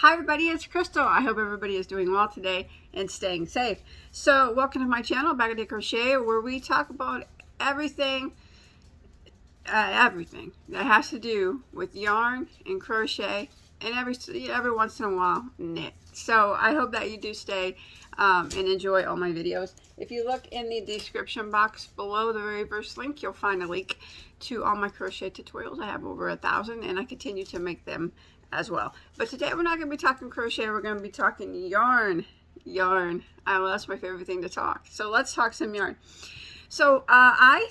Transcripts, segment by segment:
Hi everybody, it's Crystal. I hope everybody is doing well today and staying safe. So welcome to my channel, Bagoday Crochet, where we talk about everything that has to do with yarn and crochet, and every once in a while knit. So I hope that you do stay and enjoy all my videos. If you look in the description box below the very first link, you'll find a link to all my crochet tutorials. I have over 1,000 and I continue to make them as well. But today we're not going to be talking crochet, we're going to be talking yarn. That's my favorite thing to talk. So let's talk some yarn. So I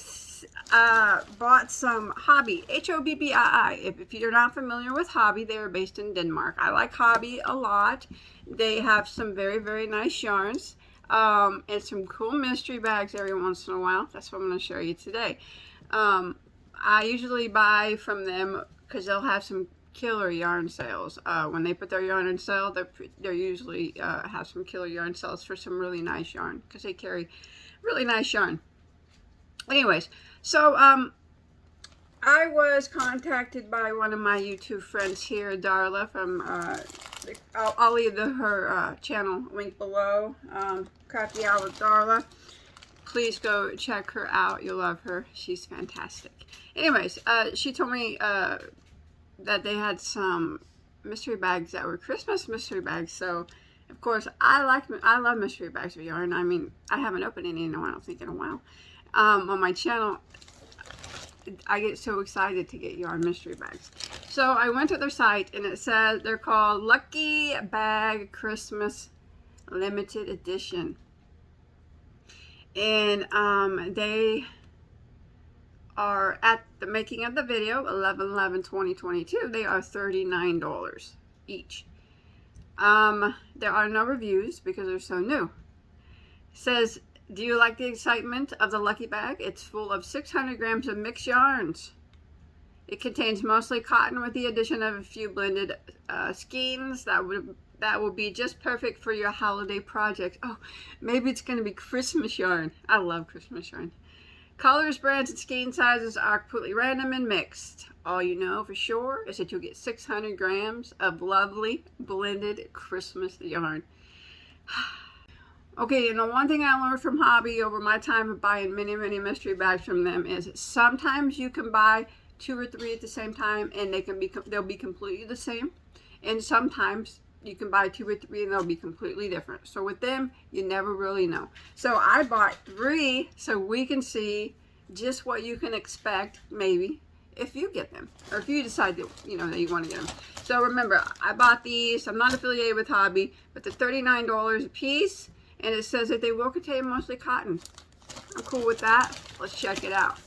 bought some Hobbii, Hobbii. If you're not familiar with Hobbii, they are based in Denmark. I like Hobbii a lot. They have some very, very nice yarns and some cool mystery bags every once in a while. That's what I'm going to show you today. I usually buy from them because they'll have some killer yarn sales. When they put their yarn on sale, they usually have some killer yarn sales for some really nice yarn because they carry really nice yarn. Anyways, so I was contacted by one of my YouTube friends here, Darla, from I'll leave her channel link below. Crafty Out with Darla. Please go check her out. You'll love her. She's fantastic. Anyways, she told me that they had some mystery bags that were Christmas mystery bags. So, of course, I love mystery bags of yarn. I mean, I haven't opened any, I don't think, in a while. On my channel, I get so excited to get yarn mystery bags. So I went to their site and it says they're called Lucky Bag Christmas Limited Edition. And they are, at the making of the video, 11/11/2022, they are $39 each. There are no reviews because they're so new. It says, do you like the excitement of the Lucky Bag? It's full of 600 grams of mixed yarns. It contains mostly cotton with the addition of a few blended skeins that will be just perfect for your holiday project. Oh, maybe it's going to be Christmas yarn. I love Christmas yarn. Colors, brands, and skein sizes are completely random and mixed. All you know for sure is that you'll get 600 grams of lovely blended Christmas yarn. Okay, and the one thing I learned from Hobbii over my time of buying many, many mystery bags from them is sometimes you can buy 2 or 3 at the same time and they'll be completely the same. And sometimes you can buy 2 or 3 and they'll be completely different. So with them, you never really know. So I bought 3 so we can see just what you can expect, maybe, if you get them. Or if you decide that, that you want to get them. So remember, I bought these. I'm not affiliated with Hobbii, but they're $39 a piece. And it says that they will contain mostly cotton. I'm cool with that. Let's check it out.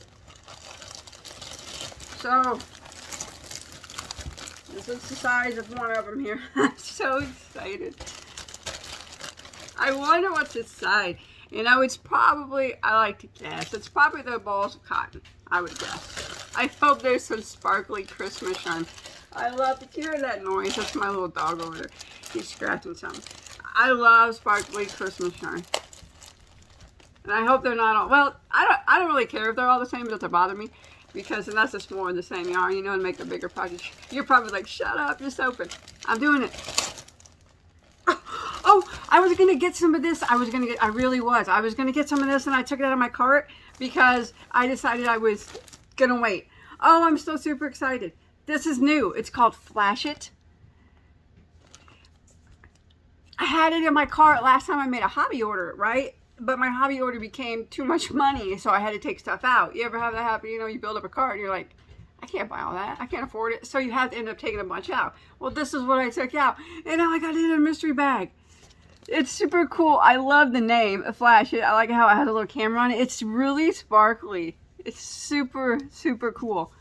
So, this is the size of one of them here. I'm so excited. I wonder what's inside. It's probably, I like to guess, it's probably the balls of cotton, I would guess. I hope there's some sparkly Christmas yarn. I love to hear that noise. That's my little dog over there. He's scratching something. I love sparkly Christmas yarn. And I hope they're not all, well, I don't really care if they're all the same. It doesn't bother me. Because unless it's more of the same yarn, and make a bigger project. You're probably like, shut up, just open. I'm doing it. Oh, I was going to get some of this. I was going to get some of this and I took it out of my cart because I decided I was going to wait. Oh, I'm still super excited. This is new. It's called Flash It. I had it in my cart last time I made a Hobbii order, right? But my Hobbii order became too much money, so I had to take stuff out. You ever have that happen? You build up a cart and you're like, I can't buy all that. I can't afford it. So you have to end up taking a bunch out. Well, this is what I took out. And now I got it in a mystery bag. It's super cool. I love the name, Flash It. I like how it has a little camera on it. It's really sparkly. It's super, super cool.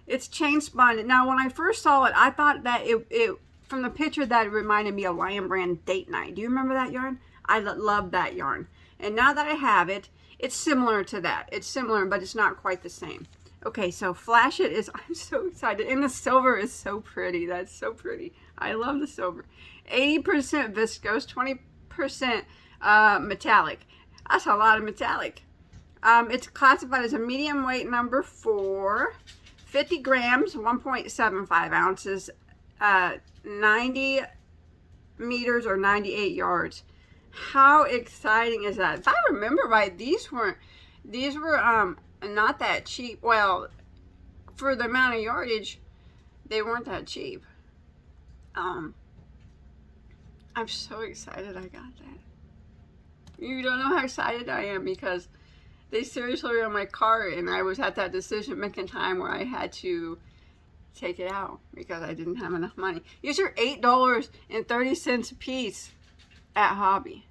It's chain spun. Now, when I first saw it, I thought that it from the picture that it reminded me of Lion Brand Date Night. Do you remember that yarn? I love that yarn. And now that I have it, it's similar to that. It's similar, but it's not quite the same. Okay, so Flash It is, I'm so excited. And the silver is so pretty. That's so pretty. I love the silver. 80% viscose, 20% metallic. That's a lot of metallic. It's classified as a medium weight number 4. 50 grams, 1.75 ounces, 90 meters or 98 yards. How exciting is that? If I remember right, these were not that cheap. Well, for the amount of yardage, they weren't that cheap. I'm so excited I got that. You don't know how excited I am because they seriously were in my cart, and I was at that decision making time where I had to take it out because I didn't have enough money. These are $8.30 a piece at Hobbii.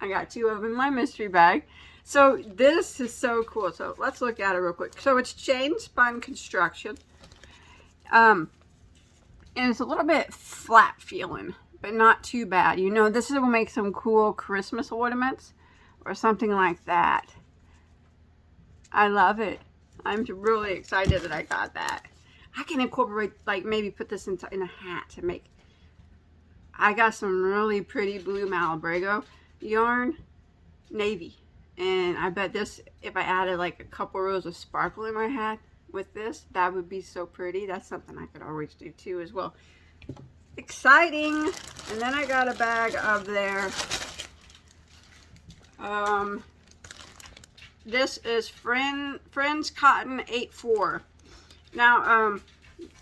I got 2 of them in my mystery bag. So this is so cool. So let's look at it real quick. So it's chain spun construction. And it's a little bit flat feeling, but not too bad. You know, this will make some cool Christmas ornaments or something like that. I love it. I'm really excited that I got that. I can incorporate, like, maybe put this in a hat to make. I got some really pretty blue Malabrigo yarn, navy. And I bet this, if I added like a couple rows of sparkle in my hat with this, that would be so pretty. That's something I could always do too as well. Exciting. And then I got a bag of their this is Friends Cotton 8-4. Now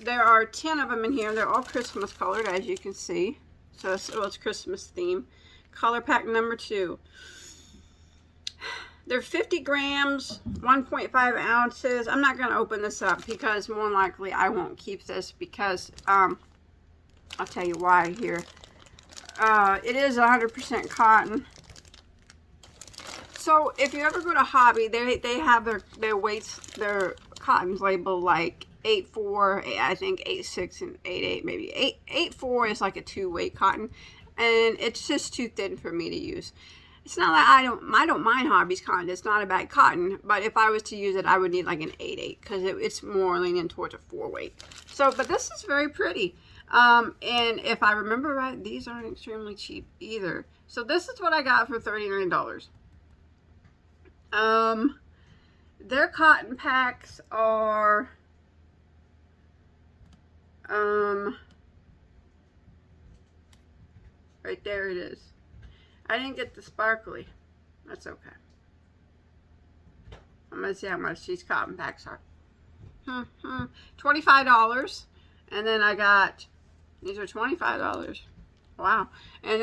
there are 10 of them in here. They're all Christmas colored, as you can see. So it's Christmas theme. Color pack number 2. They're 50 grams, 1.5 ounces. I'm not going to open this up because more than likely I won't keep this because I'll tell you why here. It is 100% cotton. So if you ever go to Hobbii, they have their weights, their cottons labeled like 8-4, I think 8-6 and 8-8, maybe 8-4 is like a 2-weight cotton, and it's just too thin for me to use. It's not like I don't mind Hobbii's cotton. It's not a bad cotton, but if I was to use it, I would need like an 8-8 because it's more leaning towards a 4-weight. So, but this is very pretty. And if I remember right, these aren't extremely cheap either. So this is what I got for $39. Their cotton packs are right there it is. I didn't get the sparkly. That's okay. I'm gonna see how much these cotton packs are. $25. And then I got, these are $25. Wow. And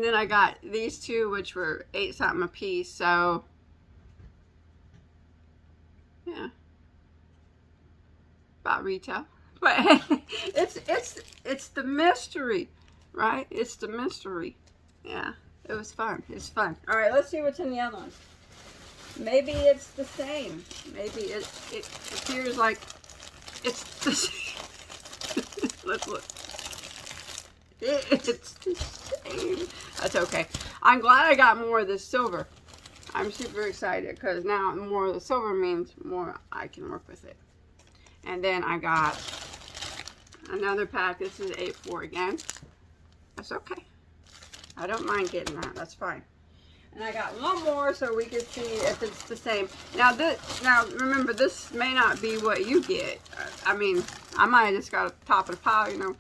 then I got these 2, which were 8 something a piece. So yeah, about retail. But it's the mystery, right? It's the mystery. Yeah, it was fun. It's fun. All right, let's see what's in the other ones. Maybe it's the same. Maybe it appears like it's the same. Let's look. It's the same. That's okay. I'm glad I got more of this silver. I'm super excited because now more of the silver means more I can work with it. And then I got another pack. This is 8-4 again. That's okay. I don't mind getting that. That's fine. And I got one more so we can see if it's the same. Now remember, this may not be what you get. I mean, I might have just got a top of the pile, you know.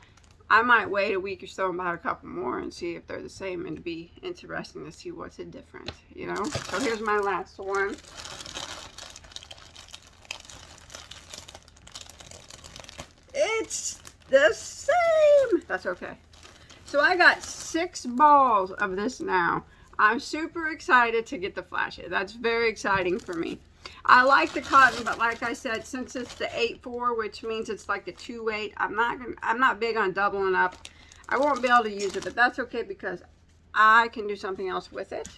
I might wait a week or so and buy a couple more and see if they're the same, and it'd be interesting to see what's the difference, you know. So here's my last one. It's the same. That's okay. So I got 6 balls of this now. I'm super excited to get the flashes. That's very exciting for me. I like the cotton, but like I said, since it's the 8-4, which means it's like a 2-weight, I'm not big on doubling up. I won't be able to use it, but that's okay because I can do something else with it.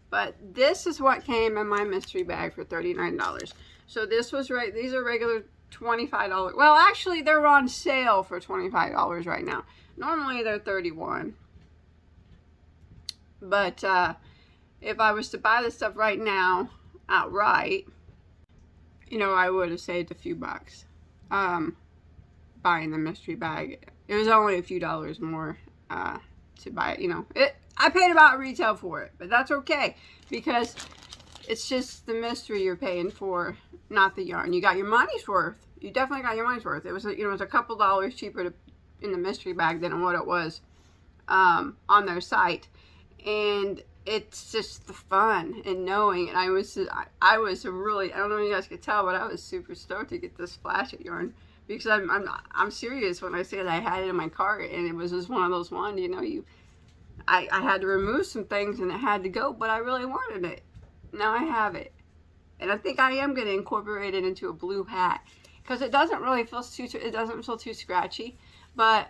But this is what came in my mystery bag for $39. So this was right. These are regular $25. Well, actually, they're on sale for $25 right now. Normally, they're $31. But if I was to buy this stuff right now, outright, you know, I would have saved a few bucks buying the mystery bag. It was only a few dollars more to buy it, you know. I paid about retail for it, but that's okay because it's just the mystery you're paying for, not the yarn. You got your money's worth. you definitely got your money's worth. It was, you know, it was a couple dollars cheaper in the mystery bag than what it was on their site. And it's just the fun and knowing. And I was really, I don't know if you guys could tell, but I was super stoked to get this Splash It yarn, because I'm serious when I say that I had it in my cart, and it was just one of those ones, you know, I had to remove some things and it had to go, but I really wanted it. Now I have it. And I think I am going to incorporate it into a blue hat, because it doesn't really feel too scratchy. But,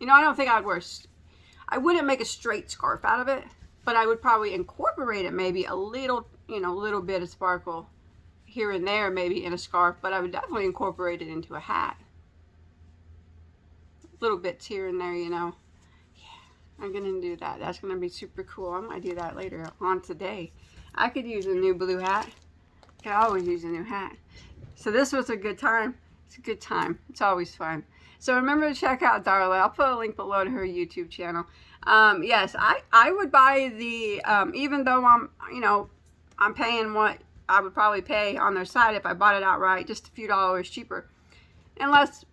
you know, I don't think I wouldn't make a straight scarf out of it, but I would probably incorporate it, maybe a little, you know, little bit of sparkle here and there, maybe in a scarf, but I would definitely incorporate it into a hat. Little bits here and there, you know. Yeah, I'm going to do that. That's going to be super cool. I might do that later on today. I could use a new blue hat. I could always use a new hat. So this was a good time. It's a good time. It's always fun. So remember to check out Darla. I'll put a link below to her YouTube channel. Yes, I would buy the, even though I'm paying what I would probably pay on their site if I bought it outright, just a few dollars cheaper. Unless,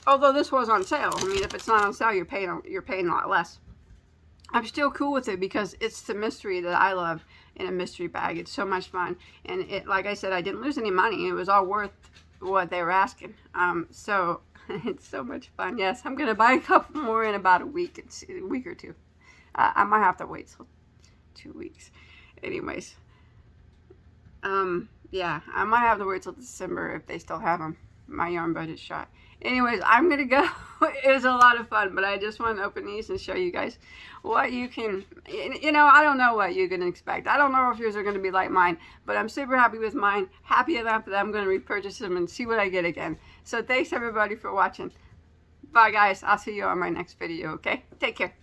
although this was on sale. I mean, if it's not on sale, you're paying a lot less. I'm still cool with it because it's the mystery that I love in a mystery bag. It's so much fun. And it, like I said, I didn't lose any money. It was all worth what they were asking. So it's so much fun. Yes, I'm going to buy a couple more in about a week or two. I might have to wait till 2 weeks. Anyways. Yeah, I might have to wait till December if they still have them. My yarn budget's shot. Anyways, I'm going to go. It was a lot of fun, but I just want to open these and show you guys what you can, you know, I don't know what you can expect. I don't know if yours are going to be like mine, but I'm super happy with mine. Happy enough that I'm going to repurchase them and see what I get again. So thanks everybody for watching. Bye guys. I'll see you on my next video, okay? Take care.